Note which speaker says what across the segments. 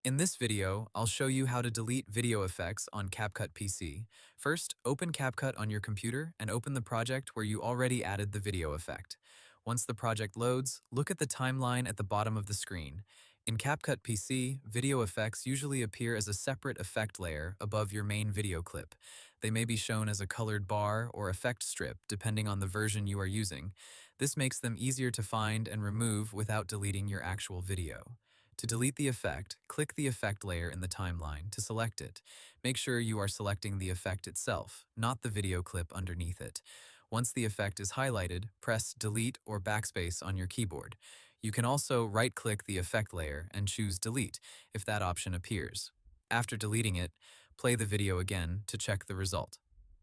Speaker 1: In this video, I'll show you how to delete video effects on CapCut PC. First, open CapCut on your computer and open the project where you already added the video effect. Once the project loads, look at the timeline at the bottom of the screen. In CapCut PC, video effects usually appear as a separate effect layer above your main video clip. They may be shown as a colored bar or effect strip depending on the version you are using. This makes them easier to find and remove without deleting your actual video. To delete the effect, click the effect layer in the timeline to select it. Make sure you are selecting the effect itself, not the video clip underneath it. Once the effect is highlighted, press Delete or Backspace on your keyboard. You can also right-click the effect layer and choose Delete if that option appears. After deleting it, play the video again to check the result.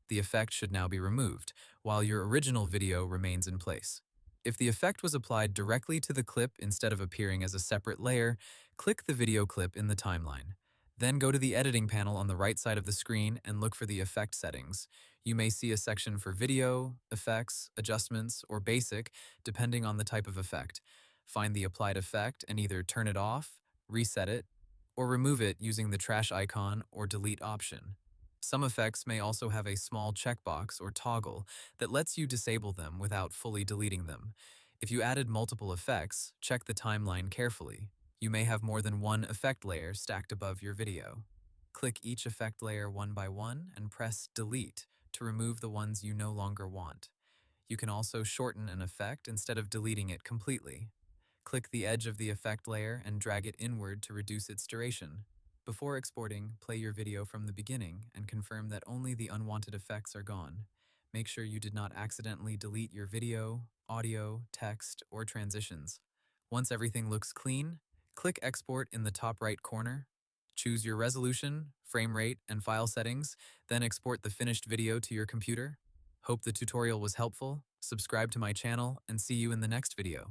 Speaker 1: The effect should now be removed, while your original video remains in place. If the effect was applied directly to the clip instead of appearing as a separate layer, click the video clip in the timeline. Then go to the editing panel on the right side of the screen and look for the effect settings. You may see a section for video, effects, adjustments, or basic, depending on the type of effect. Find the applied effect and either turn it off, reset it, or remove it using the trash icon or delete option. Some effects may also have a small checkbox or toggle that lets you disable them without fully deleting them. If you added multiple effects, check the timeline carefully. You may have more than one effect layer stacked above your video. Click each effect layer one by one and press Delete to remove the ones you no longer want. You can also shorten an effect instead of deleting it completely. Click the edge of the effect layer and drag it inward to reduce its duration. Before exporting, play your video from the beginning and confirm that only the unwanted effects are gone. Make sure you did not accidentally delete your video, audio, text, or transitions. Once everything looks clean, click Export in the top right corner. Choose your resolution, frame rate, and file settings, then export the finished video to your computer. Hope the tutorial was helpful. Subscribe to my channel and see you in the next video.